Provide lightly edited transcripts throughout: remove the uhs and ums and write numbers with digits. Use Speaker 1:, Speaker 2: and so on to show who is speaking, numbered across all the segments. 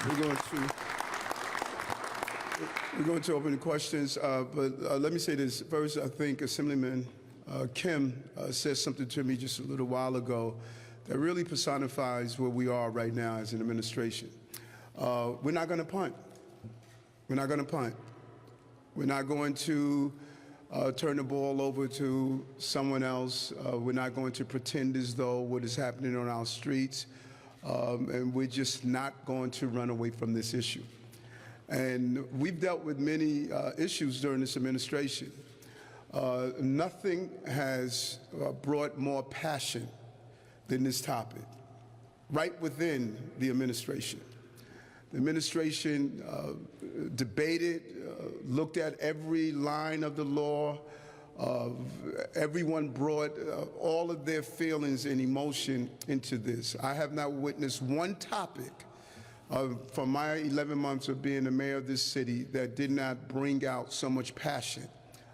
Speaker 1: We're going to open the questions, but let me say this. First, I think Assemblyman Kim said something to me just a little while ago that really personifies where we are right now as an administration. We're not going to punt. We're not going to punt. We're not going to turn the ball over to someone else. We're not going to pretend as though what is happening on our streets, and we're just not going to run away from this issue. And we've dealt with many issues during this administration. Nothing has brought more passion than this topic, right within the administration. The administration debated, looked at every line of the law. Everyone brought all of their feelings and emotion into this. I have not witnessed one topic from my 11 months of being the mayor of this city that did not bring out so much passion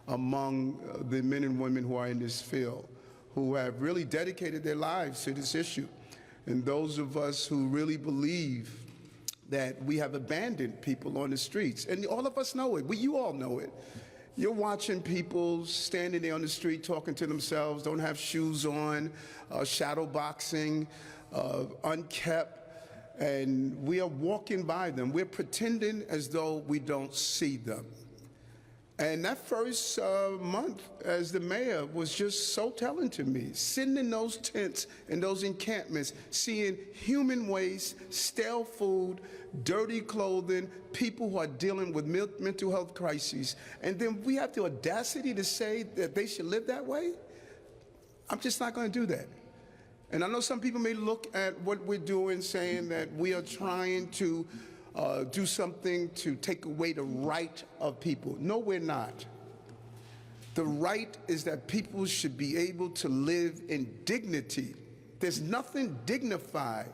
Speaker 1: among the men and women who are in this field, who have really dedicated their lives to this issue. And those of us who really believe that we have abandoned people on the streets. And all of us know it. You all know it. You're watching people standing there on the street talking to themselves, don't have shoes on, shadow boxing, unkept, and we are walking by them. We're pretending as though we don't see them. And that first month as the mayor was just so telling to me, sitting in those tents and those encampments, seeing human waste, stale food, dirty clothing, people who are dealing with mental health crises, and then we have the audacity to say that they should live that way? I'm just not going to do that. And I know some people may look at what we're doing saying that we are trying to do something to take away the right of people. No, we're not. The right is that people should be able to live in dignity. There's nothing dignified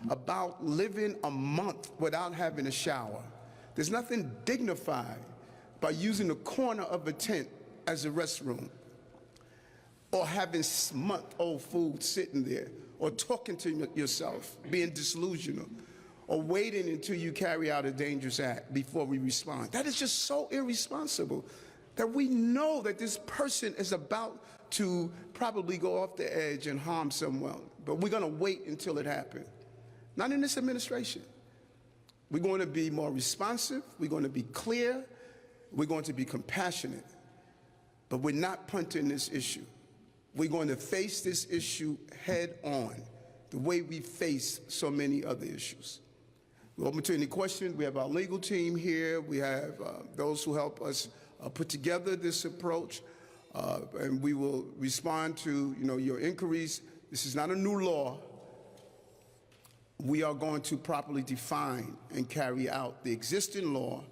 Speaker 1: about living a month without having a shower. There's nothing dignified by using the corner of a tent as a restroom, or having month-old food sitting there, or talking to yourself, being disillusional, or waiting until you carry out a dangerous act before we respond. That is just so irresponsible that we know that this person is about to probably go off the edge and harm someone, but we're going to wait until it happens. Not in this administration. We're going to be more responsive, we're going to be clear, we're going to be compassionate, but we're not punting this issue. We're going to face this issue head on, the way we face so many other issues. We're open to any questions. We have our legal team here. We have those who help us put together this approach, and we will respond to your inquiries. This is not a new law. We are going to properly define and carry out the existing law,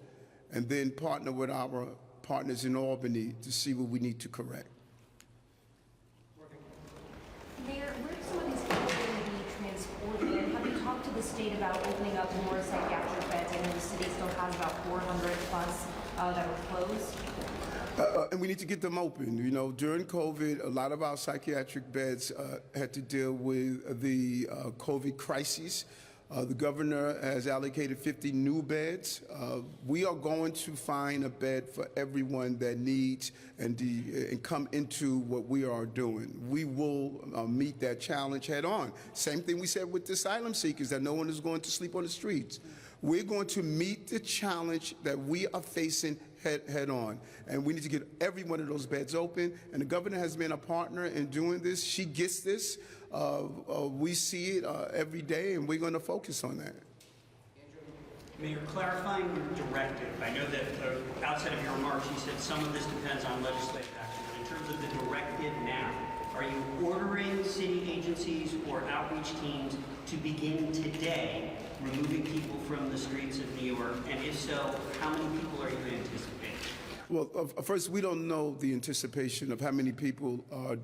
Speaker 1: and then partner with our partners in Albany to see what we need to correct.
Speaker 2: Mayor, where are some of these people going to be transported? And have you talked to the state about opening up more psychiatric beds? I know the city still has about 400 plus that are closed.
Speaker 1: And we need to get them open. During COVID, a lot of our psychiatric beds had to deal with the COVID crisis. The governor has allocated 50 new beds. We are going to find a bed for everyone that needs and come into what we are doing. We will meet that challenge head on. Same thing we said with the asylum seekers, that no one is going to sleep on the streets. We're going to meet the challenge that we are facing head on. And we need to get every one of those beds open. And the governor has been a partner in doing this. She gets this. We see it every day, and we're going to focus on that.
Speaker 3: Mayor, clarifying your directive, I know that outside of your remarks, you said some of this depends on legislative action, but in terms of the directive now, are you ordering city agencies or outreach teams to begin today removing people from the streets of New York? And if so, how many people are you anticipating?
Speaker 1: Well, first, we don't know the anticipation of how many people are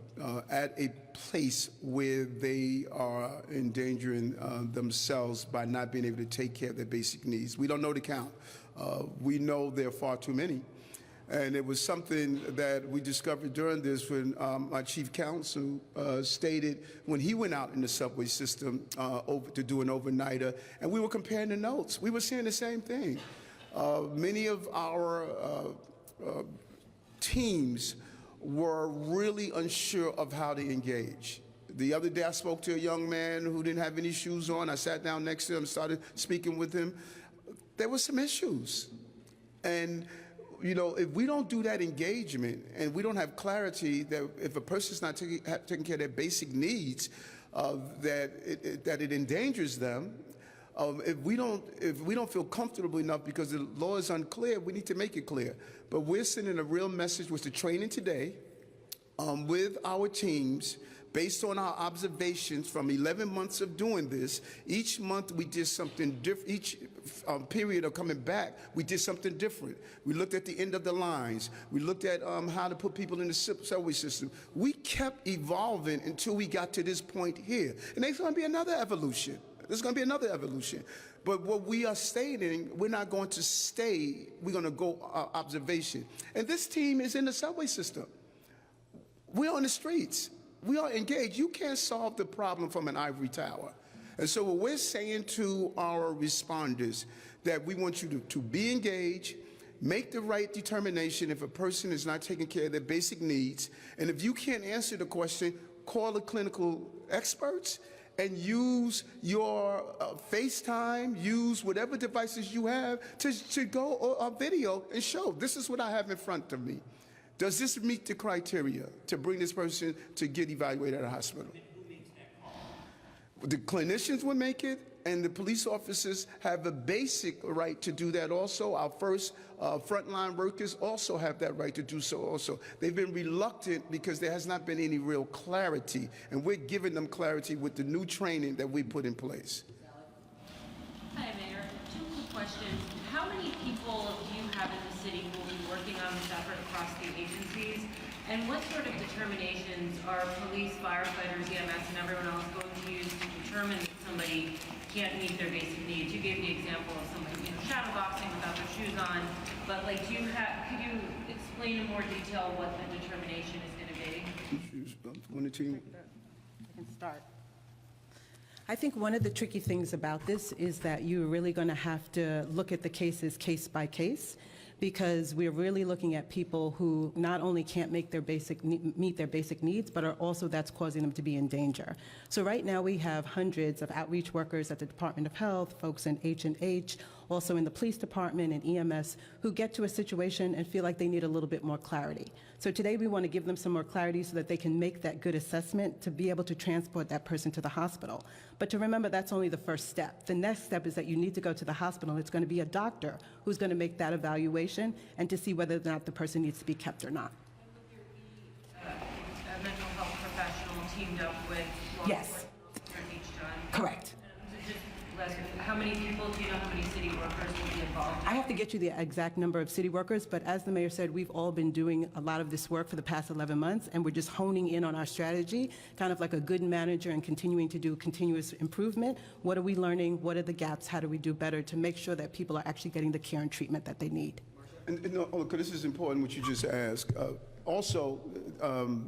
Speaker 1: at a place where they are endangering themselves by not being able to take care of their basic needs. We don't know the count. We know there are far too many. And it was something that we discovered during this when my chief counsel stated when he went out in the subway system to do an overnighter, and we were comparing the notes. We were seeing the same thing. Many of our teams were really unsure of how to engage. The other day I spoke to a young man who didn't have any shoes on. I sat down next to him, started speaking with him. There were some issues. And you know, if we don't do that engagement and we don't have clarity that if a person's not taking care of their basic needs, that it endangers them. If we don't feel comfortable enough because the law is unclear, we need to make it clear. But we're sending a real message with the training today with our teams. Based on our observations from 11 months of doing this, each month we did something different. Each period of coming back, we did something different. We looked at the end of the lines. We looked at how to put people in the subway system. We kept evolving until we got to this point here. And there's going to be another evolution. There's going to be another evolution. But what we are stating, we're not going to stay. We're going to go observation. And this team is in the subway system. We're on the streets. We are engaged. You can't solve the problem from an ivory tower. And so what we're saying to our responders, that we want you to be engaged, make the right determination if a person is not taking care of their basic needs. And if you can't answer the question, call the clinical experts and use your FaceTime, use whatever devices you have to go a video and show, this is what I have in front of me. Does this meet the criteria to bring this person to get evaluated at a hospital?
Speaker 3: Who makes that call?
Speaker 1: The clinicians will make it, and the police officers have a basic right to do that also. Our first frontline workers also have that right to do so also. They've been reluctant because there has not been any real clarity, and we're giving them clarity with the new training that we put in place.
Speaker 4: Hi, Mayor. Two quick questions. How many people do you have in the city who will be working on this effort across the agencies? And what sort of determinations are police, firefighters, EMS, and everyone else going to use to determine that somebody can't meet their basic needs? You gave the example of somebody, shadow boxing without their shoes on, but like, could you explain in more detail what the determination is going to be?
Speaker 5: I can start. I think one of the tricky things about this is that you're really going to have to look at the cases case by case, because we're really looking at people who not only can't meet their basic needs, but are also that's causing them to be in danger. So right now we have hundreds of outreach workers at the Department of Health, folks in H&H, also in the police department and EMS, who get to a situation and feel like they need a little bit more clarity. So today we want to give them some more clarity so that they can make that good assessment to be able to transport that person to the hospital. But to remember, that's only the first step. The next step is that you need to go to the hospital. It's going to be a doctor who's going to make that evaluation and to see whether or not the person needs to be kept or not.
Speaker 4: A mental health professional teamed up with law
Speaker 5: Yes.
Speaker 4: enforcement each time?
Speaker 5: Correct.
Speaker 4: So just how many people, do you know how many city workers will be involved?
Speaker 5: I have to get you the exact number of city workers, but as the mayor said, we've all been doing a lot of this work for the past 11 months, and we're just honing in on our strategy, kind of like a good manager and continuing to do continuous improvement. What are we learning? What are the gaps? How do we do better to make sure that people are actually getting the care and treatment that they need?
Speaker 1: And no, look, this is important what you just asked. Also,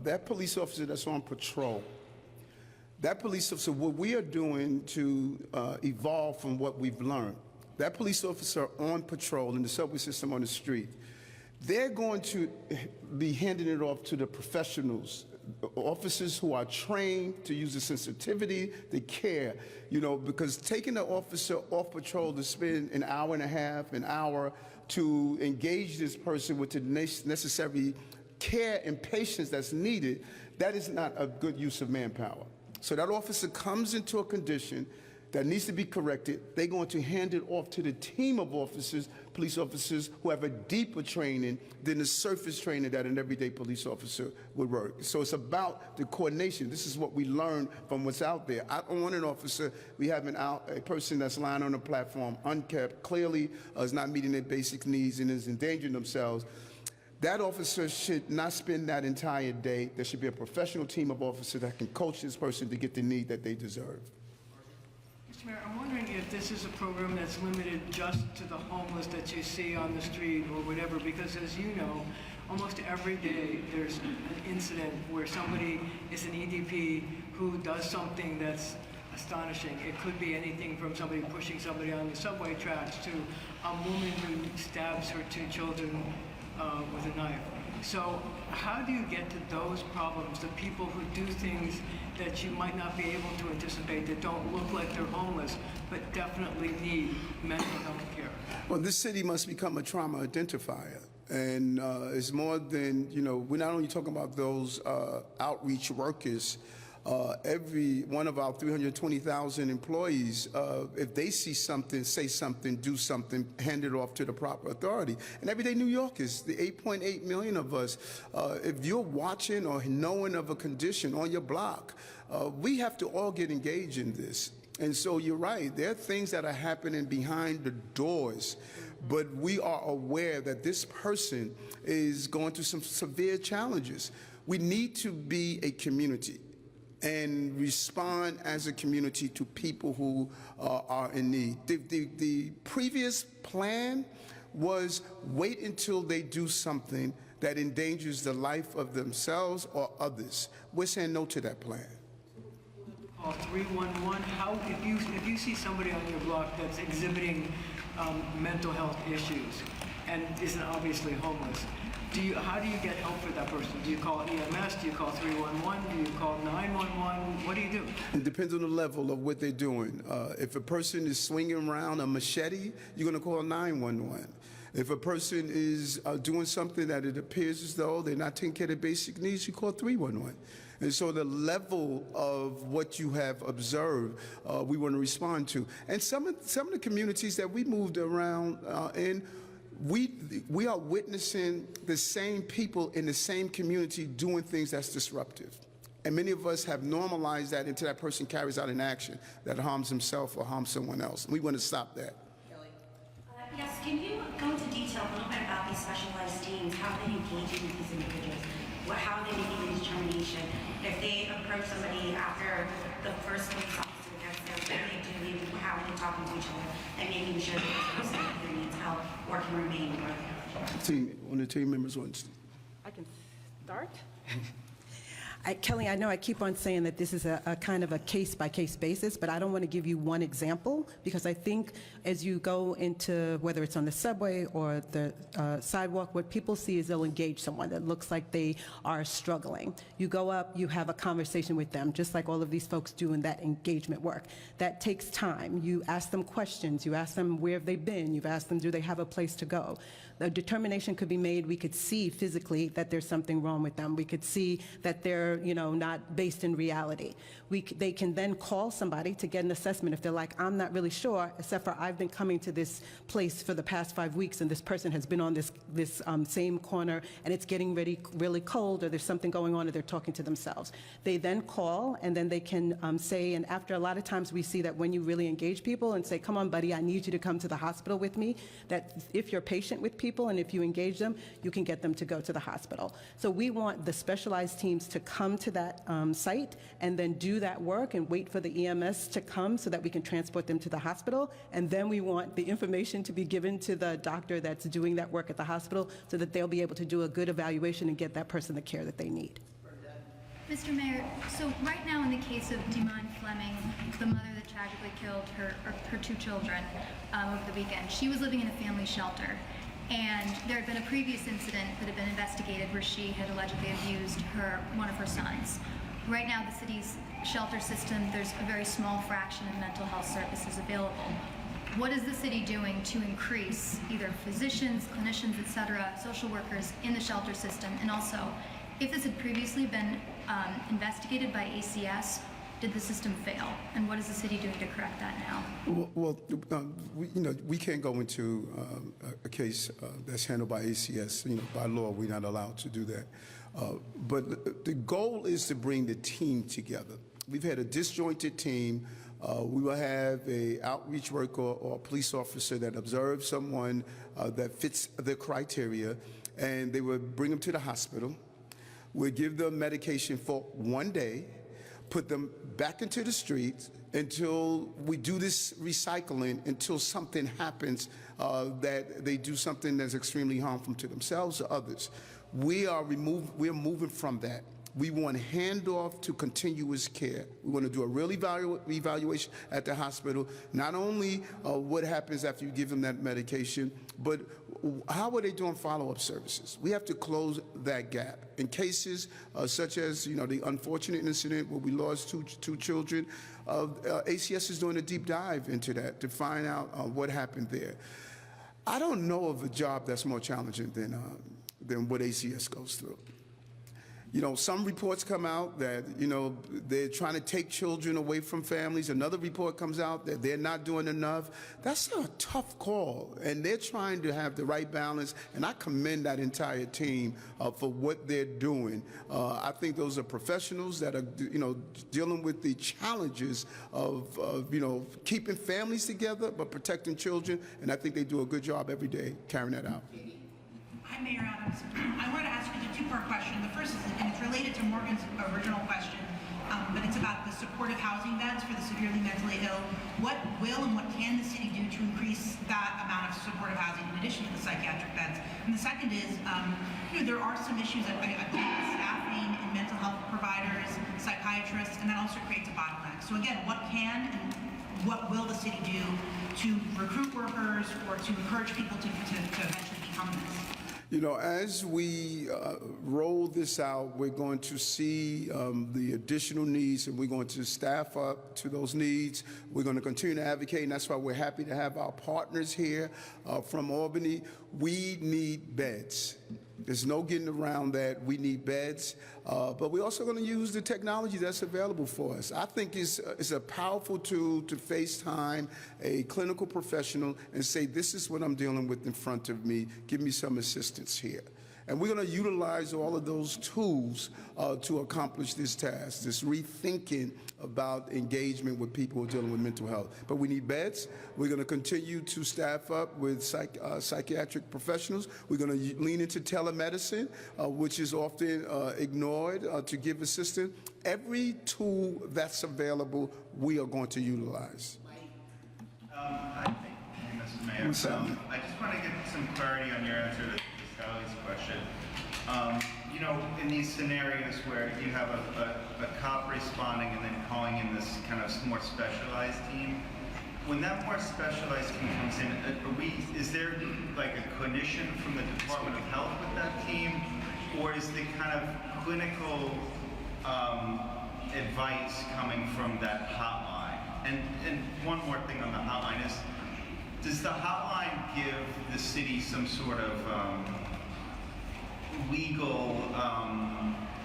Speaker 1: that police officer that's on patrol, that police officer, what we are doing to evolve from what we've learned, that police officer on patrol in the subway system on the street, they're going to be handing it off to the professionals, officers who are trained to use the sensitivity, the care, because taking the officer off patrol to spend an hour and a half, an hour to engage this person with the necessary care and patience that's needed, that is not a good use of manpower. So that officer comes into a condition that needs to be corrected. They're going to hand it off to the team of officers, police officers, who have a deeper training than the surface training that an everyday police officer would work. So it's about the coordination. This is what we learn from what's out there. I don't want an officer, we have a person that's lying on the platform, unkept, clearly is not meeting their basic needs and is endangering themselves. That officer should not spend that entire day. There should be a professional team of officers that can coach this person to get the need that they deserve.
Speaker 6: Mr. Mayor, I'm wondering if this is a program that's limited just to the homeless that you see on the street or whatever, because as you know, almost every day there's an incident where somebody is an EDP who does something that's astonishing. It could be anything from somebody pushing somebody on the subway tracks to a woman who stabs her 2 children with a knife. So how do you get to those problems, the people who do things that you might not be able to anticipate, that don't look like they're homeless, but definitely need mental health care?
Speaker 1: Well, this city must become a trauma identifier. And it's more than, we're not only talking about those outreach workers. Every one of our 320,000 employees, if they see something, say something, do something, hand it off to the proper authority. And everyday New Yorkers, the 8.8 million of us, if you're watching or knowing of a condition on your block, we have to all get engaged in this. And so you're right, there are things that are happening behind the doors, but we are aware that this person is going through some severe challenges. We need to be a community and respond as a community to people who are in need. The previous plan was wait until they do something that endangers the life of themselves or others. We're saying no to that plan.
Speaker 6: Call 311. How, if you see somebody on your block that's exhibiting mental health issues and isn't obviously homeless, how do you get help for that person? Do you call EMS? Do you call 311? Do you call 911? What do you do?
Speaker 1: It depends on the level of what they're doing. If a person is swinging around a machete, you're going to call 911. If a person is doing something that it appears as though they're not taking care of their basic needs, you call 311. And so the level of what you have observed, we want to respond to. And some of the communities that we moved around in, we are witnessing the same people in the same community doing things that's disruptive. And many of us have normalized that until that person carries out an action that harms himself or harms someone else. And we want to stop that.
Speaker 2: Yes, can you go into detail a little bit about these specialized teams, how they engage with these individuals, how they make the determination, if they approach somebody after the first police officer gets there, what they do, how are they talking to each other, and making sure that this person either needs help or can remain or
Speaker 1: One of the team members wants to.
Speaker 5: I can start. Kelly, I know I keep on saying that this is a kind of a case-by-case basis, but I don't want to give you one example, because I think as you go into, whether it's on the subway or the sidewalk, what people see is they'll engage someone that looks like they are struggling. You go up, you have a conversation with them, just like all of these folks do in that engagement work. That takes time. You ask them questions. You ask them where have they been. You've asked them, do they have a place to go? The determination could be made. We could see physically that there's something wrong with them. We could see that they're, not based in reality. They can then call somebody to get an assessment if they're like, I'm not really sure, except for I've been coming to this place for the past 5 weeks and this person has been on this same corner and it's getting really cold, or there's something going on, or they're talking to themselves. They then call, and then they can say, and after a lot of times we see that when you really engage people and say, come on buddy, I need you to come to the hospital with me, that if you're patient with people and if you engage them, you can get them to go to the hospital. So we want the specialized teams to come to that site and then do that work and wait for the EMS to come so that we can transport them to the hospital. And then we want the information to be given to the doctor that's doing that work at the hospital so that they'll be able to do a good evaluation and get that person the care that they need.
Speaker 7: Mr. Mayor, so right now in the case of Demine Fleming, the mother that tragically killed her 2 children over the weekend, she was living in a family shelter. And there had been a previous incident that had been investigated where she had allegedly abused one of her sons. Right now, the city's shelter system, there's a very small fraction of mental health services available. What is the city doing to increase either physicians, clinicians, et cetera, social workers in the shelter system? And also, if this had previously been investigated by ACS, did the system fail? And what is the city doing to correct that now?
Speaker 1: We can't go into a case that's handled by ACS. By law, we're not allowed to do that. But the goal is to bring the team together. We've had a disjointed team. We will have an outreach worker or a police officer that observes someone that fits the criteria, and they will bring them to the hospital. We'll give them medication for 1 day, put them back into the streets, until we do this recycling, until something happens that they do something that's extremely harmful to themselves or others. We're moving from that. We want handoff to continuous care. We want to do a real evaluation at the hospital, not only what happens after you give them that medication, but how are they doing follow-up services? We have to close that gap. In cases such as, the unfortunate incident where we lost two children, ACS is doing a deep dive into that to find out what happened there. I don't know of a job that's more challenging than what ACS goes through. Some reports come out that, they're trying to take children away from families. Another report comes out that they're not doing enough. That's a tough call, and they're trying to have the right balance, and I commend that entire team for what they're doing. I think those are professionals that are, dealing with the challenges of keeping families together but protecting children, and I think they do a good job every day carrying that out.
Speaker 8: Hi, Mayor Adams. I wanted to ask you a two-part question. The first is, and it's related to Morgan's original question, but it's about the supportive housing beds for the severely mentally ill. What will and what can the city do to increase that amount of supportive housing in addition to the psychiatric beds? And the second is, there are some issues, I believe, with staffing and mental health providers, psychiatrists, and that also creates a bottleneck. So again, what can and what will the city do to recruit workers or to encourage people to eventually become this?
Speaker 1: As we roll this out, we're going to see the additional needs, and we're going to staff up to those needs. We're going to continue to advocate, and that's why we're happy to have our partners here from Albany. We need beds. There's no getting around that. We need beds, but we're also going to use the technology that's available for us. I think it's a powerful tool to FaceTime a clinical professional and say, this is what I'm dealing with in front of me. Give me some assistance here. And we're going to utilize all of those tools to accomplish this task, this rethinking about engagement with people who are dealing with mental health. But we need beds. We're going to continue to staff up with psychiatric professionals. We're going to lean into telemedicine, which is often ignored, to give assistance. Every tool that's available, we are going to utilize.
Speaker 9: Mr. Mayor, I just want to get some clarity on your answer to Sally's question. In these scenarios where you have a cop responding and then calling in this kind of more specialized team, when that more specialized team comes in, is there like a clinician from the Department of Health with that team, or is the kind of clinical advice coming from that hotline? And one more thing on the hotline is, does the hotline give the city some sort of legal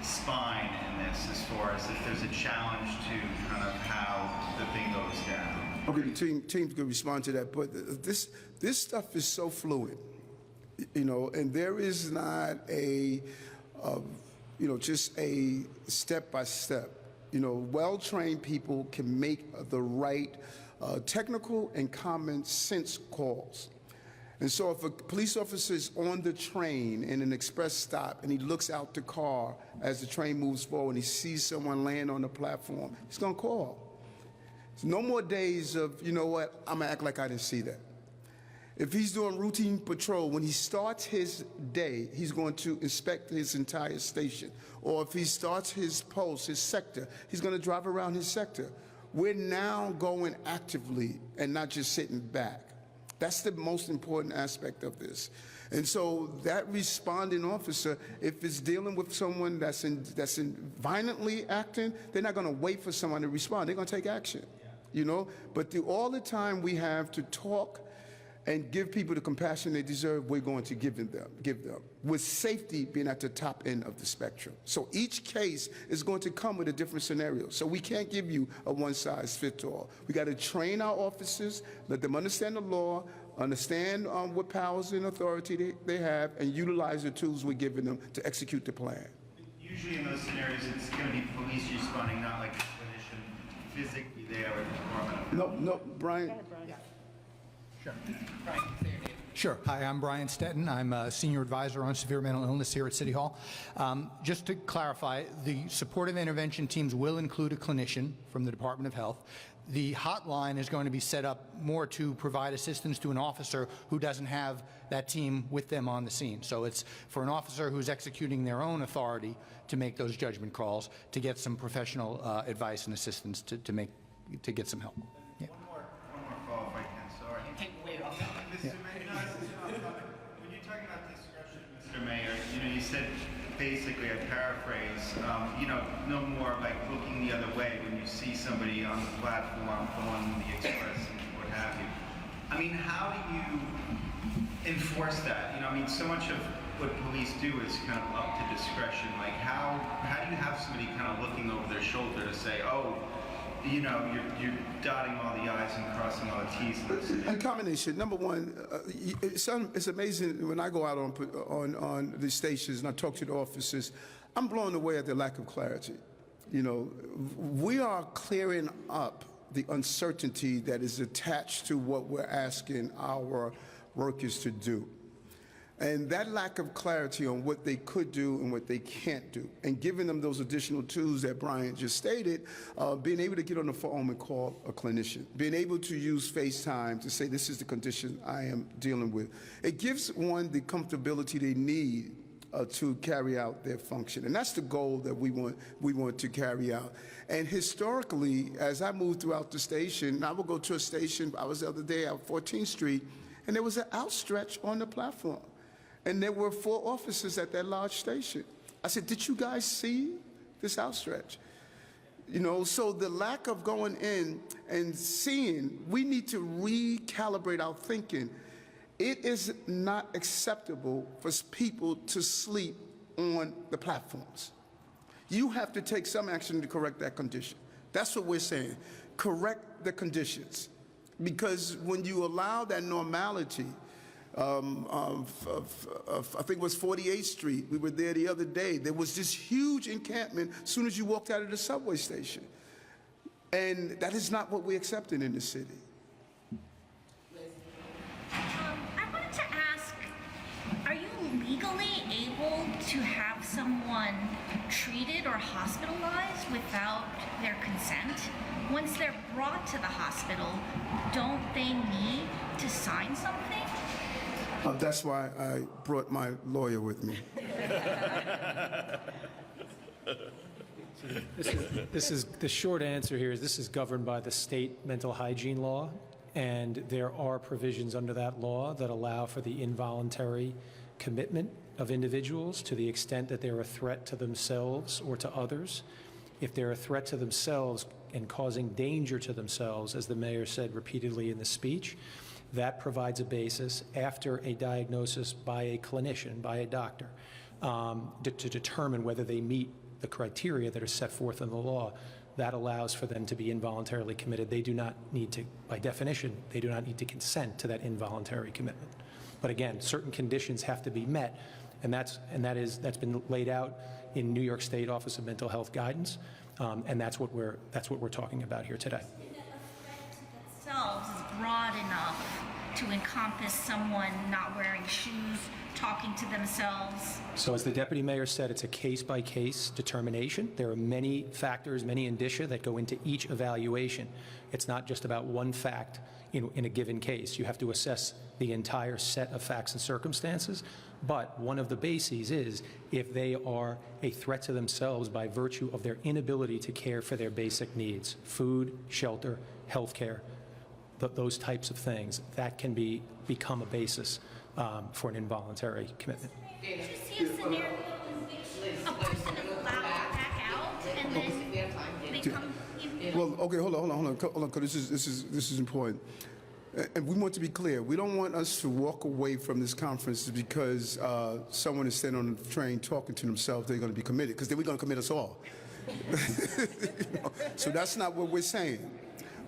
Speaker 9: spine in this, as far as if there's a challenge to kind of how the thing goes down?
Speaker 1: Okay, the teams could respond to that, but this stuff is so fluid, and there is not a, just a step-by-step. Well-trained people can make the right technical and common sense calls. And so if a police officer is on the train in an express stop and he looks out the car as the train moves forward and he sees someone laying on the platform, he's going to call. There's no more days of, I'm going to act like I didn't see that. If he's doing routine patrol, when he starts his day, he's going to inspect his entire station. Or if he starts his post, his sector, he's going to drive around his sector. We're now going actively and not just sitting back. That's the most important aspect of this. And so that responding officer, if it's dealing with someone that's violently acting, they're not going to wait for someone to respond. They're going to take action, But all the time we have to talk and give people the compassion they deserve, we're going to give them, with safety being at the top end of the spectrum. So each case is going to come with a different scenario. So we can't give you a one-size-fits-all. We got to train our officers, let them understand the law, understand what powers and authority they have, and utilize the tools we're giving them to execute the plan.
Speaker 9: Usually in those scenarios, it's going to be police responding, not like a clinician physically there with the Department of Health.
Speaker 1: No, Brian.
Speaker 10: Go ahead, Brian. Yeah. Sure. Brian, say your name. Sure. Hi, I'm Brian Stetton. I'm a senior advisor on severe mental illness here at City Hall. Just to clarify, the supportive intervention teams will include a clinician from the Department of Health. The hotline is going to be set up more to provide assistance to an officer who doesn't have that team with them on the scene. So it's for an officer who's executing their own authority to make those judgment calls, to get some professional advice and assistance to get some help. Yeah.
Speaker 9: One more follow-up, if I can, sorry. Mr. Mayor, when you're talking about discretion, Mr. Mayor, you said, basically, I paraphrase, no more like looking the other way when you see somebody on the platform on the express and what have you. I mean, how do you enforce that? So much of what police do is kind of up to discretion. Like, how do you have somebody kind of looking over their shoulder to say, oh, you're dotting all the I's and crossing all the T's?
Speaker 1: And combination, number one, it's amazing when I go out on the stations and I talk to the officers, I'm blown away at the lack of clarity. We are clearing up the uncertainty that is attached to what we're asking our workers to do. And that lack of clarity on what they could do and what they can't do, and giving them those additional tools that Brian just stated, being able to get on the phone and call a clinician, being able to use FaceTime to say, this is the condition I am dealing with. It gives one the comfortability they need to carry out their function. And that's the goal that we want to carry out. And historically, as I moved throughout the station, I would go to a station, I was the other day out 14th Street, and there was an outstretch on the platform. And there were 4 officers at that large station. I said, did you guys see this outstretch? So the lack of going in and seeing, we need to recalibrate our thinking. It is not acceptable for people to sleep on the platforms. You have to take some action to correct that condition. That's what we're saying. Correct the conditions. Because when you allow that normality, I think it was 48th Street. We were there the other day. There was this huge encampment as soon as you walked out of the subway station. And that is not what we accepted in the city.
Speaker 11: I wanted to ask, are you legally able to have someone treated or hospitalized without their consent? Once they're brought to the hospital, don't they need to sign something?
Speaker 1: That's why I brought my lawyer with me.
Speaker 12: This is the short answer here is this is governed by the state mental hygiene law, and there are provisions under that law that allow for the involuntary commitment of individuals to the extent that they're a threat to themselves or to others. If they're a threat to themselves and causing danger to themselves, as the mayor said repeatedly in the speech, that provides a basis after a diagnosis by a clinician, by a doctor, to determine whether they meet the criteria that are set forth in the law. That allows for them to be involuntarily committed. They do not need to, by definition, they do not need to consent to that involuntary commitment. But again, certain conditions have to be met, and that's been laid out in New York State Office of Mental Health guidance, and that's what we're talking about here today.
Speaker 11: Themselves is broad enough to encompass someone not wearing shoes, talking to themselves.
Speaker 12: So as the deputy mayor said, it's a case-by-case determination. There are many factors, many indicia that go into each evaluation. It's not just about one fact in a given case. You have to assess the entire set of facts and circumstances. But one of the bases is if they are a threat to themselves by virtue of their inability to care for their basic needs, food, shelter, health care, those types of things, that can become a basis for an involuntary commitment.
Speaker 11: Did you see a scenario in which a person is allowed back out and then they come in?
Speaker 1: Well, okay, hold on, because this is important. And we want to be clear. We don't want us to walk away from this conference because someone is standing on the train talking to themselves. They're going to be committed, because then we're going to commit us all. So that's not what we're saying.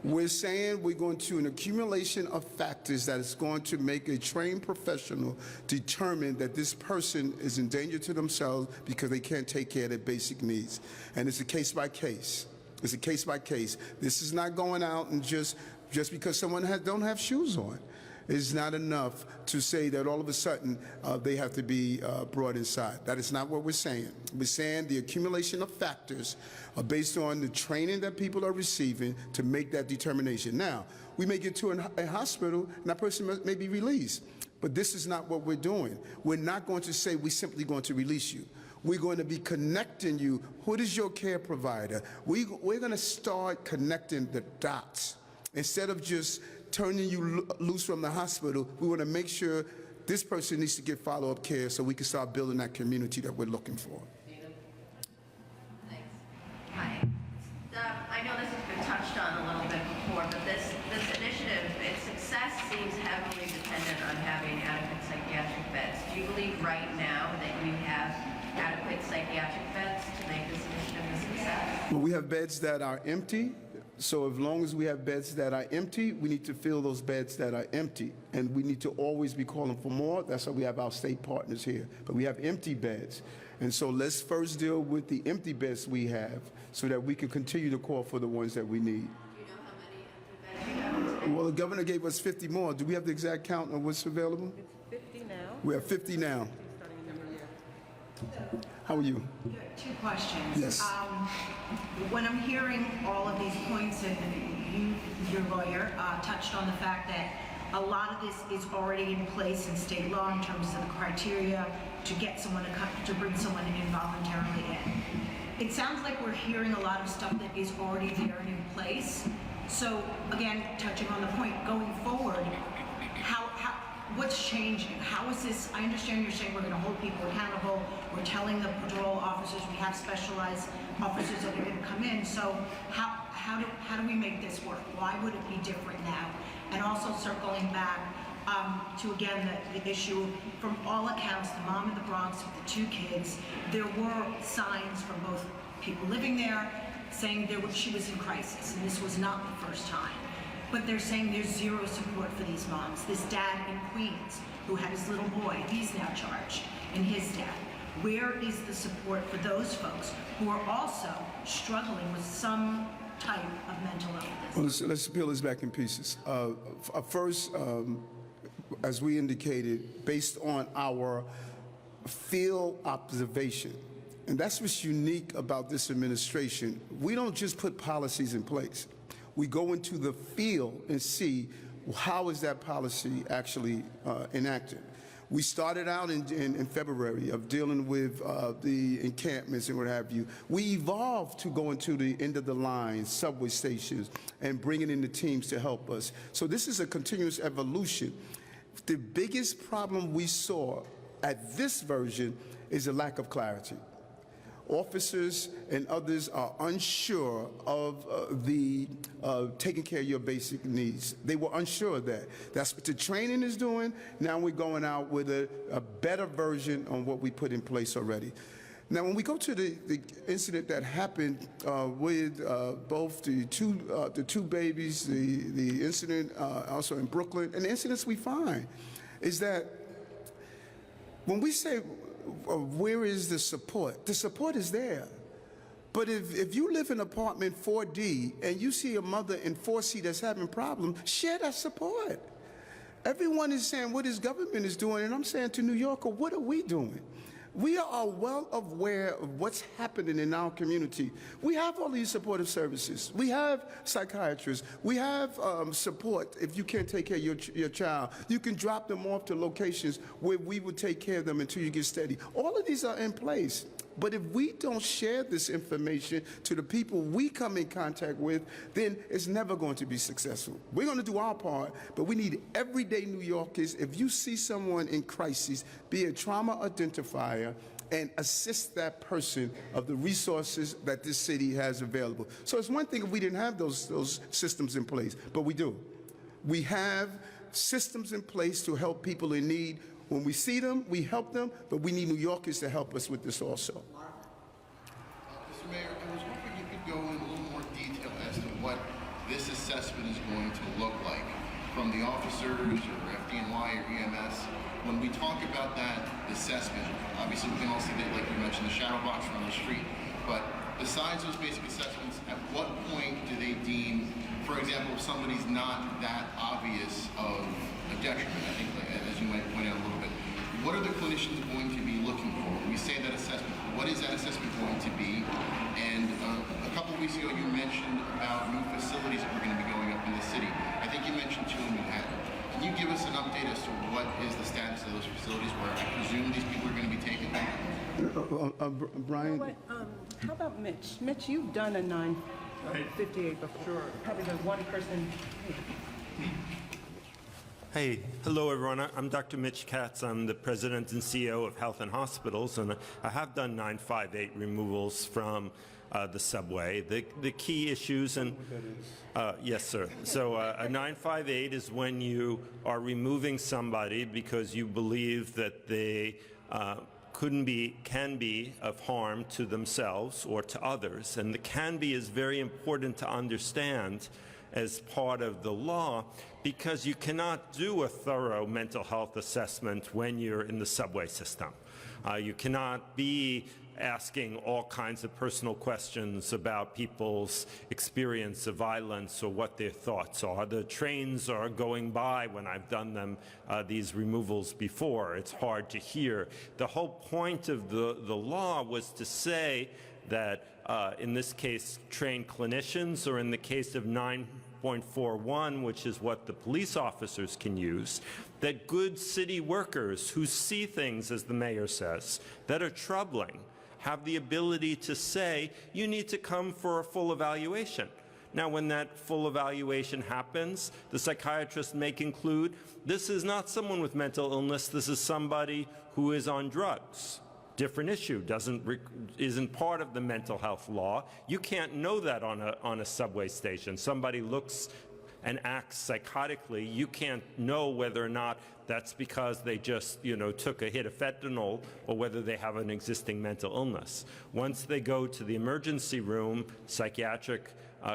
Speaker 1: We're saying we're going to an accumulation of factors that is going to make a trained professional determine that this person is in danger to themselves because they can't take care of their basic needs. And it's a case by case. It's a case by case. This is not going out and just because someone don't have shoes on. is not enough to say that all of a sudden they have to be brought inside. That is not what we're saying. We're saying the accumulation of factors are based on the training that people are receiving to make that determination. Now, we may get to a hospital and that person may be released, but this is not what we're doing. We're not going to say we're simply going to release you. We're going to be connecting you. Who is your care provider? We're going to start connecting the dots. Instead of just turning you loose from the hospital, we want to make sure this person needs to get follow-up care so we can start building that community that we're looking for.
Speaker 13: Thanks. Hi. I know this has been touched on a little bit before, but this initiative, its success seems heavily dependent on having adequate psychiatric beds. Do you believe right now that you have adequate psychiatric beds to make this initiative a success?
Speaker 1: Well, we have beds that are empty. So as long as we have beds that are empty, we need to fill those beds that are empty. And we need to always be calling for more. That's why we have our state partners here. But we have empty beds. And so let's first deal with the empty beds we have so that we can continue to call for the ones that we need.
Speaker 13: Do you know how many empty beds you have today?
Speaker 1: Well, the governor gave us 50 more. Do we have the exact count of what's available?
Speaker 5: It's 50 now.
Speaker 1: We have 50 now. How are you?
Speaker 14: Good. Two questions.
Speaker 1: Yes.
Speaker 14: When I'm hearing all of these points, and your lawyer touched on the fact that a lot of this is already in place in state law in terms of the criteria to get someone to bring someone involuntarily in. It sounds like we're hearing a lot of stuff that is already there and in place. So again, touching on the point, going forward, what's changing? How is this? I understand you're saying we're going to hold people accountable. We're telling the patrol officers we have specialized officers that are going to come in. So how do we make this work? Why would it be different now? And also circling back to again the issue, from all accounts, the mom in the Bronx with the two kids, there were signs from both people living there saying she was in crisis, and this was not the first time. But they're saying there's zero support for these moms. This dad in Queens, who had his little boy, he's now charged, and his dad. Where is the support for those folks who are also struggling with some type of mental illness?
Speaker 1: Well, let's peel this back in pieces. First, as we indicated, based on our field observation, and that's what's unique about this administration, we don't just put policies in place. We go into the field and see how is that policy actually enacted. We started out in February of dealing with the encampments and what have you. We evolved to go into the end of the line, subway stations, and bringing in the teams to help us. So this is a continuous evolution. The biggest problem we saw at this version is a lack of clarity. Officers and others are unsure of taking care of your basic needs. They were unsure of that. That's what the training is doing. Now we're going out with a better version on what we put in place already. Now, when we go to the incident that happened with both the two babies, the incident also in Brooklyn, and the incidents we find is that when we say, where is the support? The support is there. But if you live in apartment 4D and you see a mother in 4C that's having problems, share that support. Everyone is saying what his government is doing, and I'm saying to New Yorker, what are we doing? We are well aware of what's happening in our community. We have all these supportive services. We have psychiatrists. We have support if you can't take care of your child. You can drop them off to locations where we will take care of them until you get steady. All of these are in place. But if we don't share this information to the people we come in contact with, then it's never going to be successful. We're going to do our part, but we need everyday New Yorkers. If you see someone in crisis, be a trauma identifier and assist that person of the resources that this city has available. So it's one thing if we didn't have those systems in place, but we do. We have systems in place to help people in need. When we see them, we help them, but we need New Yorkers to help us with this also.
Speaker 15: Mr. Mayor, I was hoping you could go in a little more detail as to what this assessment is going to look like from the officers or FDNY or EMS. When we talk about that assessment, obviously we can all see that, like you mentioned, the shadow box on the street, but besides those basic assessments, at what point do they deem, for example, if somebody's not that obvious of a detriment, I think, as you might point out a little bit, what are the clinicians going to be looking for? When we say that assessment, what is that assessment going to be? And a couple of weeks ago, you mentioned about new facilities that were going to be going up in the city. I think you mentioned 2 in Manhattan. Can you give us an update as to what is the status of those facilities where I presume these people are going to be taken?
Speaker 1: Brian?
Speaker 5: How about Mitch? Mitch, you've done a 958 before. Sure. Probably the one person.
Speaker 16: Hey, hello everyone. I'm Dr. Mitch Katz. I'm the president and CEO of Health and Hospitals, and I have done 958 removals from the subway. The key issues, and yes, sir. So a 958 is when you are removing somebody because you believe that they can be of harm to themselves or to others, and the can be is very important to understand as part of the law, because you cannot do a thorough mental health assessment when you're in the subway system. You cannot be asking all kinds of personal questions about people's experience of violence or what their thoughts are. The trains are going by when I've done them, these removals before. It's hard to hear. The whole point of the law was to say that in this case, trained clinicians, or in the case of 9.41, which is what the police officers can use, that good city workers who see things, as the mayor says, that are troubling, have the ability to say, you need to come for a full evaluation. Now, when that full evaluation happens, the psychiatrist may conclude, this is not someone with mental illness, this is somebody who is on drugs. Different issue, isn't part of the mental health law. You can't know that on a subway station. Somebody looks and acts psychotically, you can't know whether or not that's because they just, took a hit of fentanyl or whether they have an existing mental illness. Once they go to the emergency room, psychiatric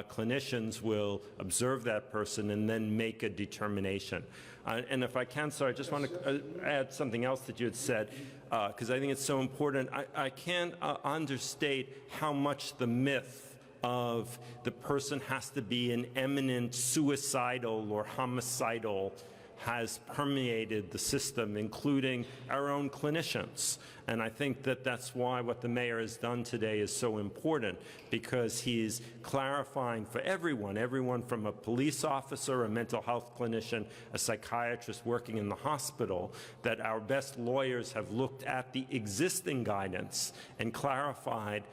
Speaker 16: clinicians will observe that person and then make a determination. And if I can, sorry, I just want to add something else that you had said, because I think it's so important. I can't understate how much the myth of the person has to be an eminent suicidal or homicidal has permeated the system, including our own clinicians. And I think that that's why what the mayor has done today is so important, because he's clarifying for everyone from a police officer, a mental health clinician, a psychiatrist working in the hospital, that our best lawyers have looked at the existing guidance and clarified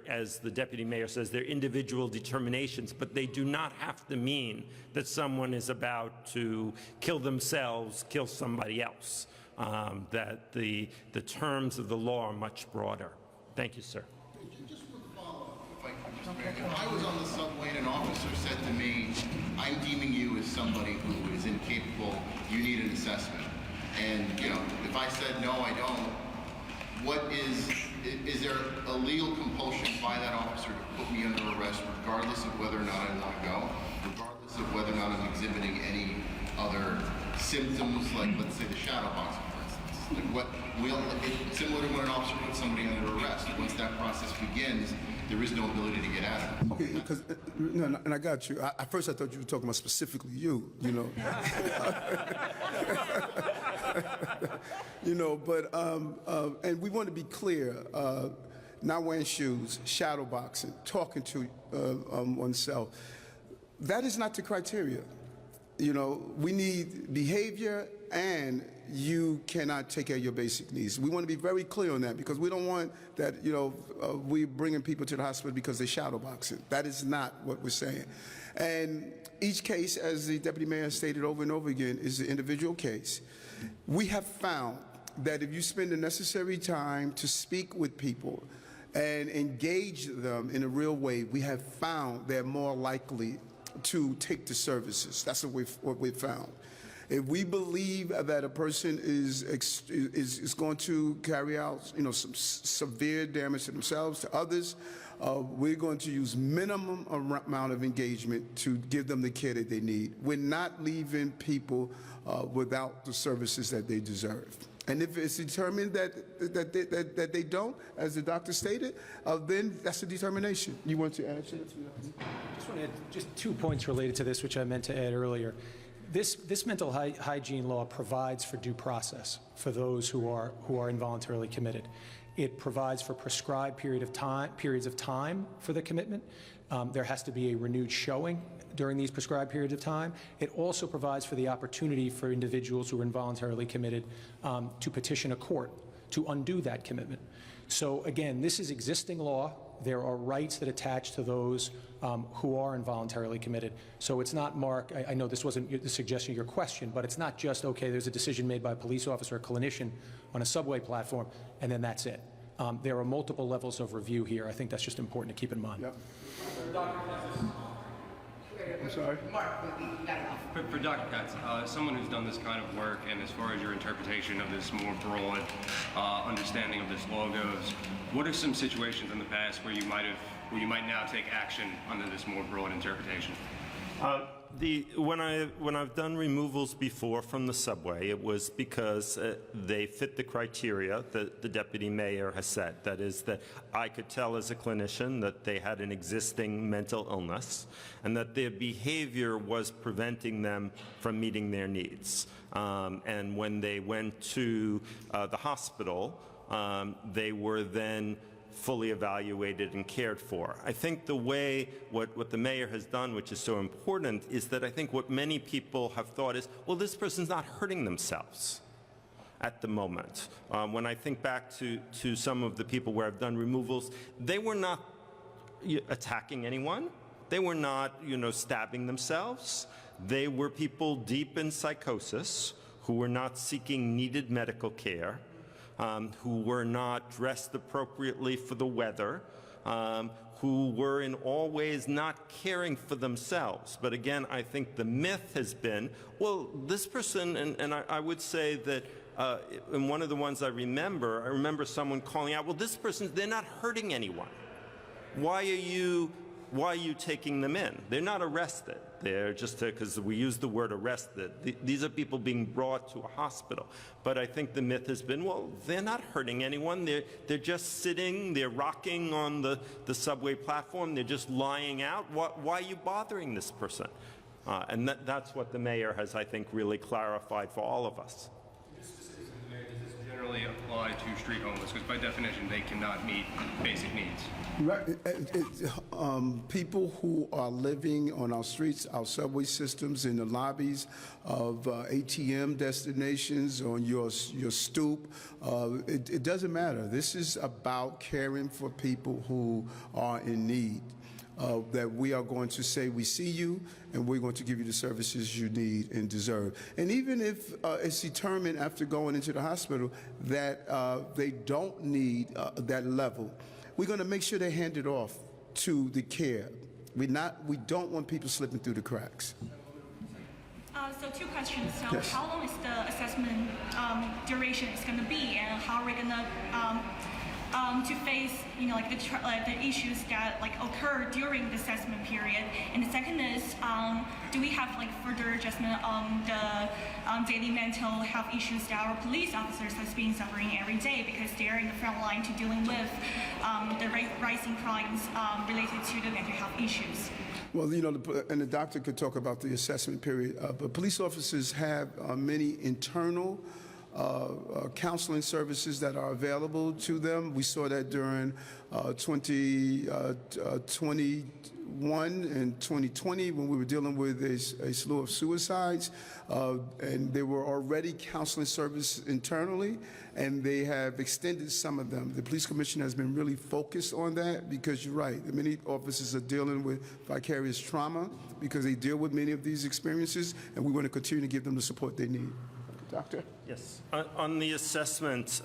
Speaker 16: as the deputy mayor says, they're individual determinations, but they do not have to mean that someone is about to kill themselves, kill somebody else. That the terms of the law are much broader. Thank you, sir.
Speaker 15: Just a quick follow-up, if I could, Mr. Mayor. If I was on the subway and an officer said to me, I'm deeming you as somebody who is incapable, you need an assessment. And, if I said, no, I don't, is there a legal compulsion by that officer to put me under arrest regardless of whether or not I want to go, regardless of whether or not I'm exhibiting any other symptoms, like, let's say, the shadow boxing, for instance? Similar to when an officer puts somebody under arrest. Once that process begins, there is no ability to get out of it.
Speaker 1: Okay, because, no, and I got you. At first I thought you were talking about specifically you. But, and we want to be clear, not wearing shoes, shadow boxing, talking to oneself, that is not the criteria. We need behavior, and you cannot take care of your basic needs. We want to be very clear on that, because we don't want that, we're bringing people to the hospital because they shadow boxing. That is not what we're saying. And each case, as the deputy mayor stated over and over again, is an individual case. We have found that if you spend the necessary time to speak with people and engage them in a real way, we have found they're more likely to take the services. That's what we've found. If we believe that a person is going to carry out, some severe damage to themselves, to others, we're going to use minimum amount of engagement to give them the care that they need. We're not leaving people without the services that they deserve. And if it's determined that they don't, as the doctor stated, then that's a determination. You want to answer it?
Speaker 12: Just want to add just 2 points related to this, which I meant to add earlier. This mental hygiene law provides for due process for those who are involuntarily committed. It provides for prescribed periods of time for the commitment. There has to be a renewed showing during these prescribed periods of time. It also provides for the opportunity for individuals who are involuntarily committed to petition a court to undo that commitment. So again, this is existing law. There are rights that attach to those who are involuntarily committed. So it's not, Mark, I know this wasn't the suggestion of your question, but it's not just, okay, there's a decision made by a police officer or clinician on a subway platform, and then that's it. There are multiple levels of review here. I think that's just important to keep in mind.
Speaker 1: Yep. I'm sorry?
Speaker 17: For Dr. Katz, someone who's done this kind of work, and as far as your interpretation of this more broad understanding of this law goes, what are some situations in the past where you might now take action under this more broad interpretation?
Speaker 16: When I've done removals before from the subway, it was because they fit the criteria that the deputy mayor has set. That is, that I could tell as a clinician that they had an existing mental illness and that their behavior was preventing them from meeting their needs. And when they went to the hospital, they were then fully evaluated and cared for. I think the way what the mayor has done, which is so important, is that I think what many people have thought is, well, this person's not hurting themselves at the moment. When I think back to some of the people where I've done removals, they were not attacking anyone. They were not, stabbing themselves. They were people deep in psychosis who were not seeking needed medical care, who were not dressed appropriately for the weather, who were in all ways not caring for themselves. But again, I think the myth has been, well, this person, and I would say that in one of the ones I remember someone calling out, well, this person, they're not hurting anyone. Why are you taking them in? They're not arrested. They're just, because we use the word arrested. These are people being brought to a hospital. But I think the myth has been, well, they're not hurting anyone. They're just sitting, they're rocking on the subway platform, they're just lying out. Why are you bothering this person? And that's what the mayor has, I think, really clarified for all of us.
Speaker 17: Does this generally apply to street homeless? Because by definition, they cannot meet basic needs.
Speaker 1: Right. People who are living on our streets, our subway systems, in the lobbies of ATM destinations, on your stoop, it doesn't matter. This is about caring for people who are in need. That we are going to say, we see you, and we're going to give you the services you need and deserve. And even if it's determined after going into the hospital that they don't need that level, we're going to make sure they hand it off to the care. We don't want people slipping through the cracks.
Speaker 18: So 2 questions. So
Speaker 1: Yes.
Speaker 18: How long is the assessment duration is going to be, and how are we going to face, the issues that occur during the assessment period? And the second is, do we have further adjustment on the daily mental health issues that our police officers has been suffering every day, because they're in the front line to dealing with the rising crimes related to the mental health issues?
Speaker 1: Well, and the doctor could talk about the assessment period, but police officers have many internal counseling services that are available to them. We saw that during 2021 and 2020 when we were dealing with a slew of suicides, and there were already counseling services internally, and they have extended some of them. The police commission has been really focused on that, because you're right, many officers are dealing with vicarious trauma because they deal with many of these experiences, and we want to continue to give them the support they need. Doctor?
Speaker 16: Yes. On the assessment,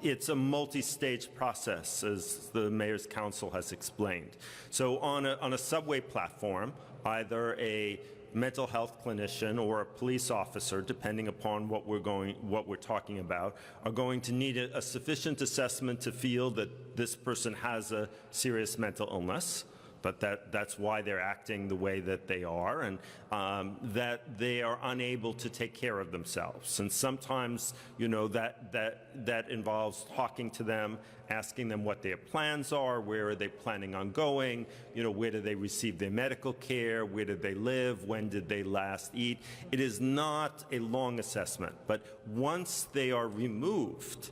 Speaker 16: it's a multi-stage process, as the Mayor's Council has explained. So on a subway platform, either a mental health clinician or a police officer, depending upon what we're talking about, are going to need a sufficient assessment to feel that this person has a serious mental illness. but that's why they're acting the way that they are, and that they are unable to take care of themselves. And sometimes, you know, that involves talking to them, asking them what their plans are, where are they planning on going, you know, where do they receive their medical care, where did they live, when did they last eat. It is not a long assessment, but once they are removed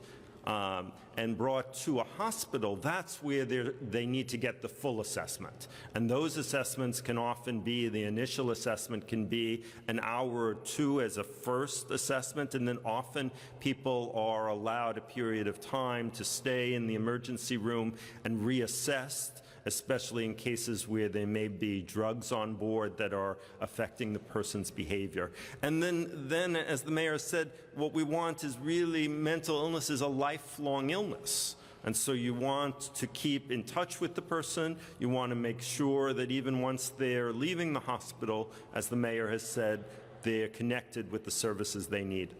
Speaker 16: and brought to a hospital, that's where they need to get the full assessment. And those assessments can often be, the initial assessment can be an hour or two as a first assessment, and then often people are allowed a period of time to stay in the emergency room and reassessed, especially in cases where there may be drugs on board that are affecting the person's behavior. And then, as the mayor said, what we want is really, mental illness is a lifelong illness. And so you want to keep in touch with the person. You want to make sure that even once they're leaving the hospital, as the mayor has said, they're connected with the services they need.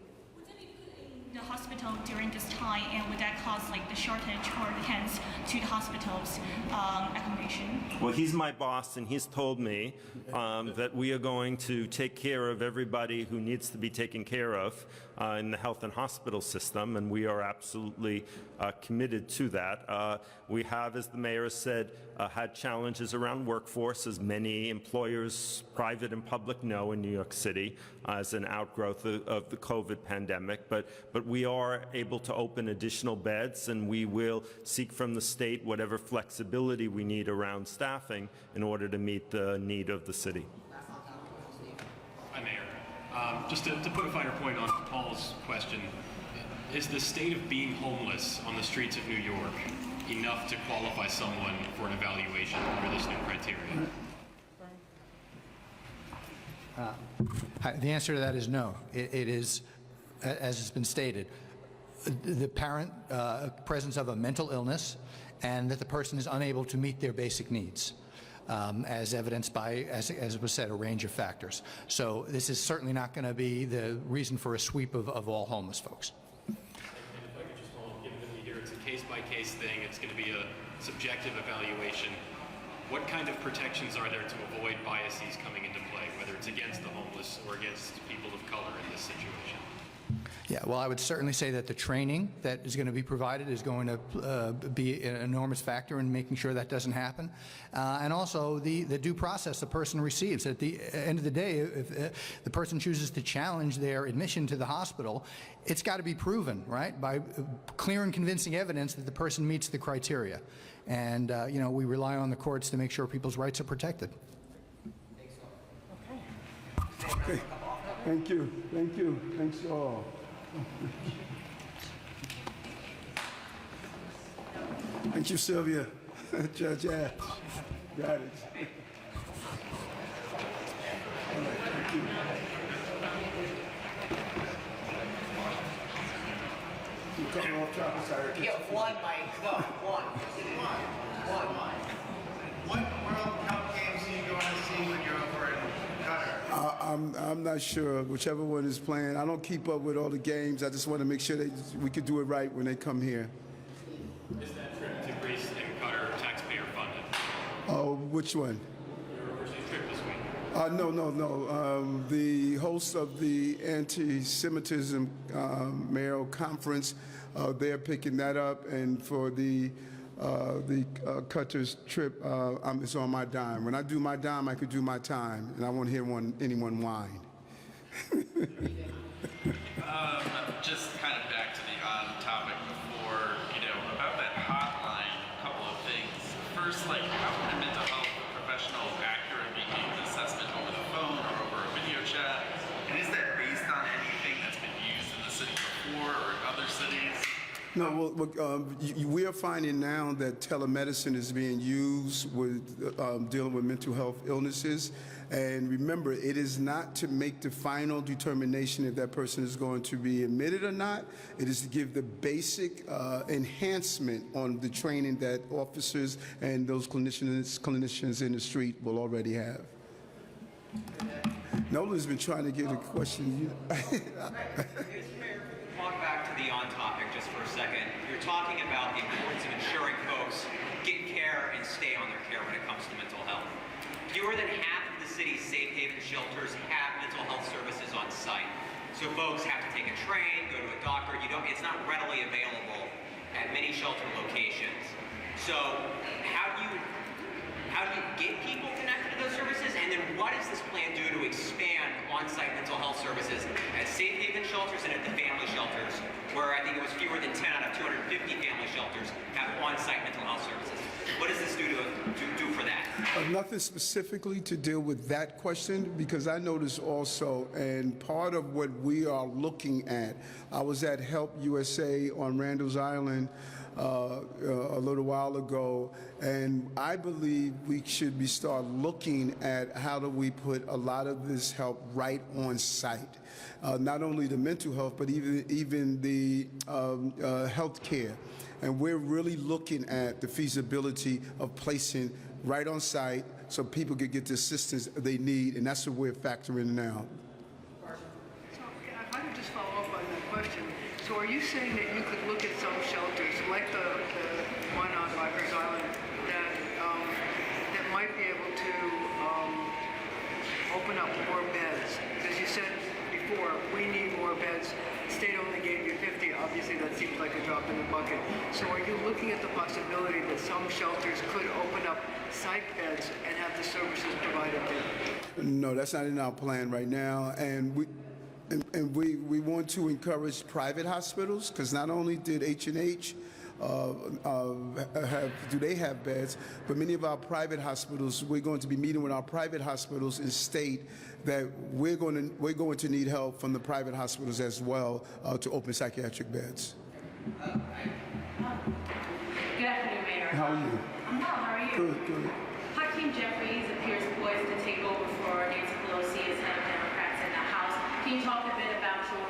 Speaker 18: The hospital during this time, and would that cause like the shortage or hence to the hospital's accommodation?
Speaker 16: Well, he's my boss, and he's told me that we are going to take care of everybody who needs to be taken care of in the health and hospital system, and we are absolutely committed to that. We have, as the mayor said, had challenges around workforce, as many employers, private and public, know in New York City as an outgrowth of the COVID pandemic. But we are able to open additional beds, and we will seek from the state whatever flexibility we need around staffing in order to meet the need of the city.
Speaker 19: Hi, Mayor. Just to put a finer point on Paul's question, is the state of being homeless on the streets of New York enough to qualify someone for an evaluation under this new criteria?
Speaker 10: The answer to that is no. It is, as has been stated, the apparent presence of a mental illness and that the person is unable to meet their basic needs, as evidenced by, as was said, a range of factors. So this is certainly not going to be the reason for a sweep of all homeless folks.
Speaker 19: And if I could just follow up, given that we hear it's a case-by-case thing, it's going to be a subjective evaluation, what kind of protections are there to avoid biases coming into play, whether it's against the homeless or against people of color in this situation?
Speaker 10: Yeah, well, I would certainly say that the training that is going to be provided is going to be an enormous factor in making sure that doesn't happen. And also the due process the person receives. At the end of the day, if the person chooses to challenge their admission to the hospital, it's got to be proven, right, by clear and convincing evidence that the person meets the criteria. And, you know, we rely on the courts to make sure people's rights are protected.
Speaker 1: Okay. Thank you. Thank you. Thanks all. Thank you, Sylvia. Judge Ash. Got it. All right, thank you. You coming off top, sorry.
Speaker 20: Yeah, one, Mike. No, one. One.
Speaker 9: What World Cup games are you going to see when you're over in Qatar?
Speaker 1: I'm not sure. Whichever one is playing. I don't keep up with all the games. I just want to make sure that we could do it right when they come here.
Speaker 19: Is that trip to Greece and Qatar taxpayer funded?
Speaker 1: Oh, which one?
Speaker 19: Your overseas trip this week?
Speaker 1: No. The host of the anti-Semitism mayoral conference, they're picking that up, and for the Qatar's trip, it's on my dime. When I do my dime, I could do my time, and I won't hear anyone whine.
Speaker 21: Just kind of back to the on topic before, about that hotline, a couple of things. First, how can a mental health professional accurately make an assessment over the phone or over a video chat? And is that based on anything that's been used in the city before or in other cities?
Speaker 1: No, we are finding now that telemedicine is being used with dealing with mental health illnesses. And remember, it is not to make the final determination if that person is going to be admitted or not. It is to give the basic enhancement on the training that officers and those clinicians in the street will already have. Nolan's been trying to get a question.
Speaker 20: walk back to the on topic just for a second. You're talking about the importance of ensuring folks get care and stay on their care when it comes to mental health. Fewer than half of the city's safe haven shelters have mental health services on site. So folks have to take a train, go to a doctor. It's not readily available at many shelter locations. So how do you get people connected to those services? And then what does this plan do to expand on-site mental health services at safe haven shelters and at the family shelters, where I think it was fewer than 10 out of 250 family shelters have on-site mental health services? What does this do for that?
Speaker 1: Nothing specifically to deal with that question, because I noticed also, and part of what we are looking at, I was at Help USA on Randall's Island a little while ago, and I believe we should start looking at how do we put a lot of this help right on site. Not only the mental health, but even the health care. And we're really looking at the feasibility of placing right on site so people can get the assistance they need, and that's what we're factoring now.
Speaker 6: So if I could just follow up on that question. So are you saying that you could look at some shelters, like the one on Rikers Island, that might be able to open up more beds? Because you said before, we need more beds. The state only gave you 50. Obviously, that seems like a drop in the bucket. So are you looking at the possibility that some shelters could open up psych beds and have the services provided there?
Speaker 1: No, that's not in our plan right now. And we want to encourage private hospitals, because not only did H&H they have beds, but many of our private hospitals, we're going to be meeting with our private hospitals and state that we're going to need help from the private hospitals as well to open psychiatric beds.
Speaker 4: Good afternoon, Mayor.
Speaker 1: How are you?
Speaker 4: I'm well. How are you?
Speaker 1: Good.
Speaker 4: Hakeem Jeffries appears poised to take over for Nancy Pelosi as head of Democrats in the House. Can you talk a bit about your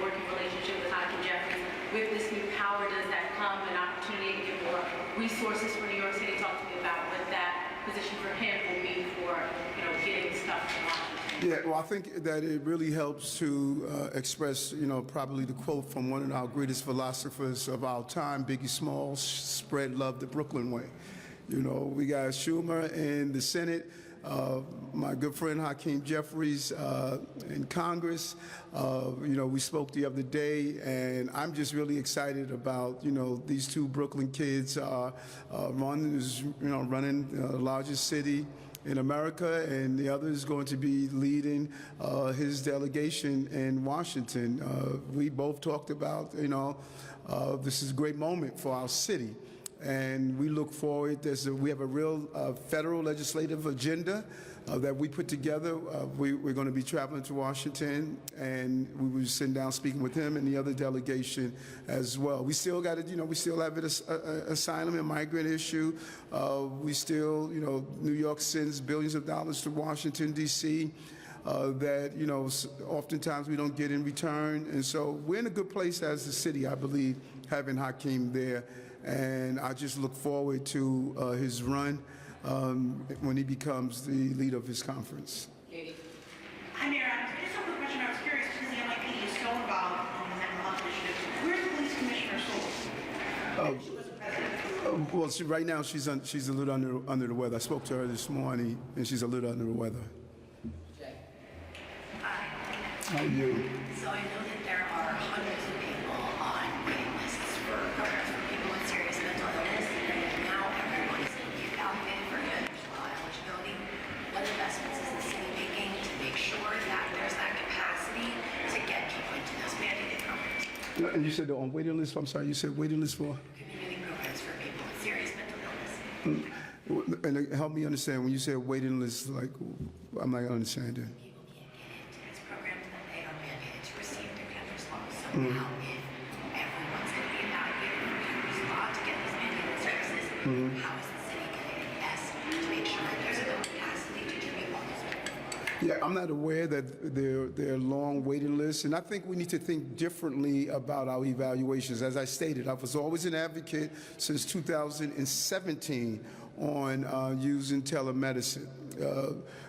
Speaker 4: working relationship with Hakeem Jeffries? With this new power, does that come an opportunity to get more resources for New York City? Talk to me about what that position for him will be for, getting stuff to Washington.
Speaker 1: Yeah, well, I think that it really helps to express, probably the quote from one of our greatest philosophers of our time, Biggie Smalls, spread love the Brooklyn way. We got Schumer in the Senate, my good friend Hakeem Jeffries in Congress. We spoke the other day, and I'm just really excited about, these two Brooklyn kids running the largest city in America, and the other is going to be leading his delegation in Washington. We both talked about, this is a great moment for our city. And we look forward, we have a real federal legislative agenda that we put together. We're going to be traveling to Washington, and we will sit down speaking with him and the other delegation as well. We still got it, we still have it asylum and migrant issue. We still, New York sends billions of dollars to Washington, D.C. That, oftentimes we don't get in return. And so we're in a good place as a city, I believe, having Hakeem there. And I just look forward to his run when he becomes the leader of his conference.
Speaker 8: Hi, Mayor Adams. I just have a question. I was curious because the NYPD is so involved in the mental health initiative. Where's the police commissioner Schultz?
Speaker 1: Well, right now she's a little under the weather. I spoke to her this morning, and she's a little under the weather.
Speaker 3: Hi.
Speaker 1: How are you?
Speaker 3: So I know that there are hundreds of people on waiting lists for programs for people with serious mental illness, and now everyone is going to be evaluated for individual eligibility. What investments is the city making to make sure that there's that capacity to get people into those mandated programs?
Speaker 1: And you said on waiting list. I'm sorry. You said waiting list for
Speaker 3: Community programs for people with serious mental illness.
Speaker 1: And help me understand when you said waiting list. Like, I'm not understanding.
Speaker 3: People can't get into these programs that they are mandated to receive through Kendra's Law. So
Speaker 1: Mhm.
Speaker 3: now, if everyone's going to be evaluated through Kendra's Law to get these mandated services,
Speaker 1: Mhm.
Speaker 3: how is the city going to invest to make sure that there's enough capacity to treat all these people?
Speaker 1: Yeah, I'm not aware that there are long waiting lists, and I think we need to think differently about our evaluations. As I stated, I was always an advocate since 2017 on using telemedicine.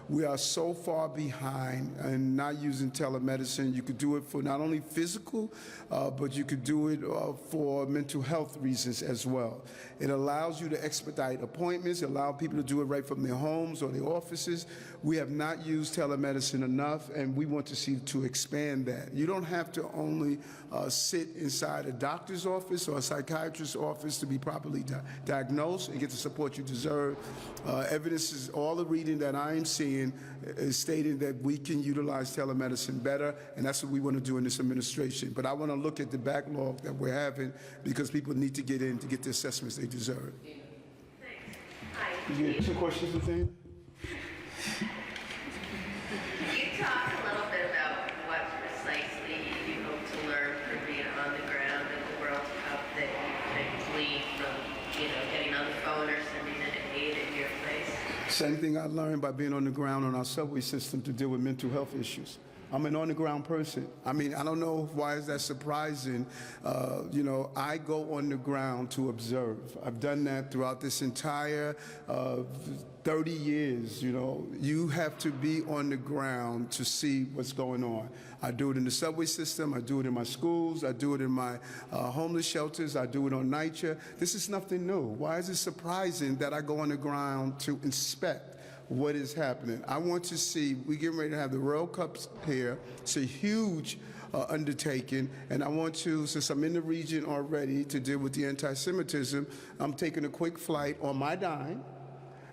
Speaker 1: We are so far behind and not using telemedicine. You could do it for not only physical, but you could do it for mental health reasons as well. It allows you to expedite appointments, allow people to do it right from their homes or their offices. We have not used telemedicine enough, and we want to see to expand that. You don't have to only sit inside a doctor's office or a psychiatrist's office to be properly diagnosed and get the support you deserve. Evidence is all the reading that I am seeing is stating that we can utilize telemedicine better, and that's what we want to do in this administration. But I want to look at the backlog that we're having because people need to get in to get the assessments they deserve. You have 2 questions, Athena?
Speaker 13: Can you talk a little bit about what precisely you hope to learn from being on the ground at the World Cup that you could glean from, getting on the phone or sending an aide at your place?
Speaker 1: Same thing I learned by being on the ground on our subway system to deal with mental health issues. I'm an on-the-ground person. I mean, I don't know why is that surprising. I go on the ground to observe. I've done that throughout this entire 30 years. You have to be on the ground to see what's going on. I do it in the subway system. I do it in my schools. I do it in my homeless shelters. I do it on NYCHA. This is nothing new. Why is it surprising that I go on the ground to inspect what is happening? I want to see, we're getting ready to have the World Cups here. It's a huge undertaking, and I want to, since I'm in the region already to deal with the anti-Semitism, I'm taking a quick flight on my dime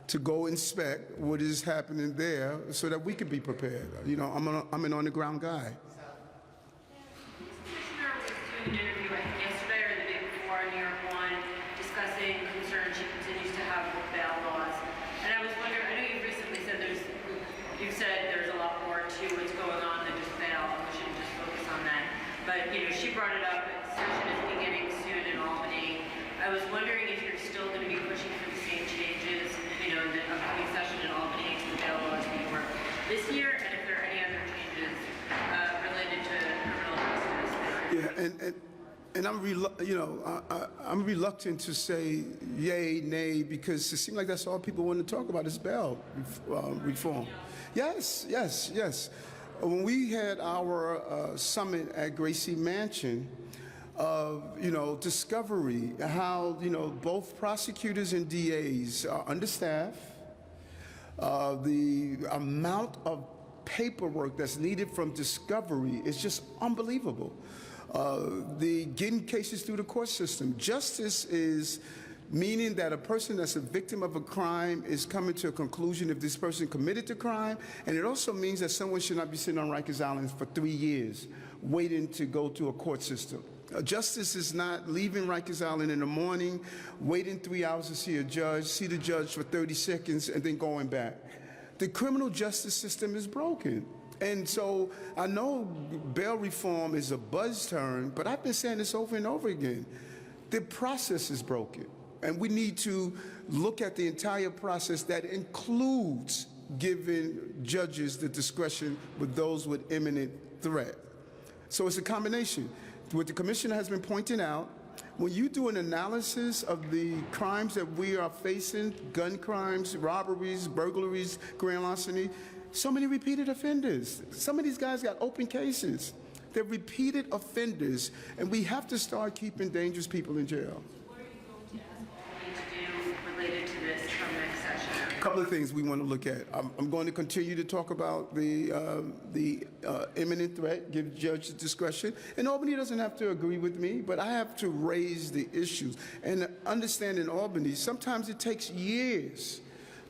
Speaker 1: to go inspect what is happening there so that we can be prepared. I'm an on-the-ground guy.
Speaker 4: Commissioner was doing an interview, I think yesterday or the day before on New York One, discussing concerns she continues to have with bail laws. And I was wondering, I know you've recently said there's a lot more to what's going on than just bail, and we shouldn't just focus on that. But, she brought it up, session is beginning soon in Albany. I was wondering if you're still going to be pushing for the same changes, in the upcoming session in Albany to the bail laws we work this year, and if there are any other changes related to criminal justice.
Speaker 1: Yeah, and I'm reluctant to say yay, nay, because it seems like that's all people want to talk about is bail reform. Yes. When we had our summit at Gracie Mansion, discovery, how, both prosecutors and DAs are understaffed, the amount of paperwork that's needed from discovery is just unbelievable. The getting cases through the court system. Justice is meaning that a person that's a victim of a crime is coming to a conclusion if this person committed the crime, and it also means that someone should not be sitting on Rikers Island for 3 years waiting to go to a court system. Justice is not leaving Rikers Island in the morning, waiting 3 hours to see a judge, see the judge for 30 seconds, and then going back. The criminal justice system is broken. And so I know bail reform is a buzz term, but I've been saying this over and over again. The process is broken, and we need to look at the entire process that includes giving judges the discretion with those with imminent threat. So it's a combination. What the commissioner has been pointing out, when you do an analysis of the crimes that we are facing, gun crimes, robberies, burglaries, grand larceny, so many repeated offenders. Some of these guys got open cases. They're repeated offenders, and we have to start keeping dangerous people in jail.
Speaker 4: What are you going to ask Albany to do related to this come next session?
Speaker 1: A couple of things we want to look at. I'm going to continue to talk about the imminent threat, give judge discretion. And Albany doesn't have to agree with me, but I have to raise the issues. And understand in Albany, sometimes it takes years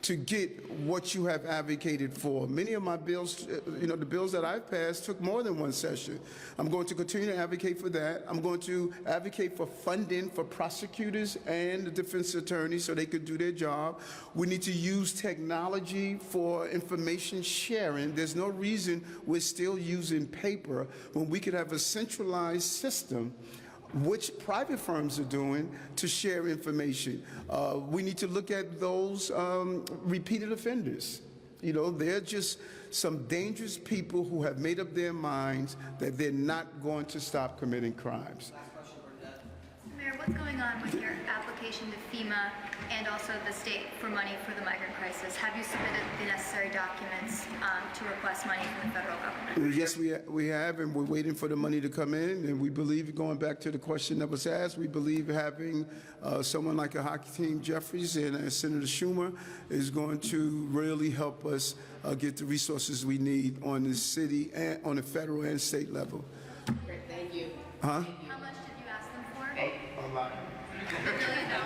Speaker 1: to get what you have advocated for. Many of my bills, the bills that I've passed took more than one session. I'm going to continue to advocate for that. I'm going to advocate for funding for prosecutors and the defense attorneys so they can do their job. We need to use technology for information sharing. There's no reason we're still using paper when we could have a centralized system which private firms are doing to share information. We need to look at those repeated offenders. They're just some dangerous people who have made up their minds that they're not going to stop committing crimes.
Speaker 7: Mayor, what's going on with your application to FEMA and also the state for money for the migrant crisis? Have you submitted the necessary documents to request money from the federal government?
Speaker 1: Yes, we have, and we're waiting for the money to come in. And we believe, going back to the question that was asked, we believe having someone like a Hakeem Jeffries and Senator Schumer is going to really help us get the resources we need on the city and on the federal and state level.
Speaker 13: Great, thank you.
Speaker 1: Huh?
Speaker 7: How much did you ask them for?
Speaker 1: A lot.
Speaker 7: $1 million?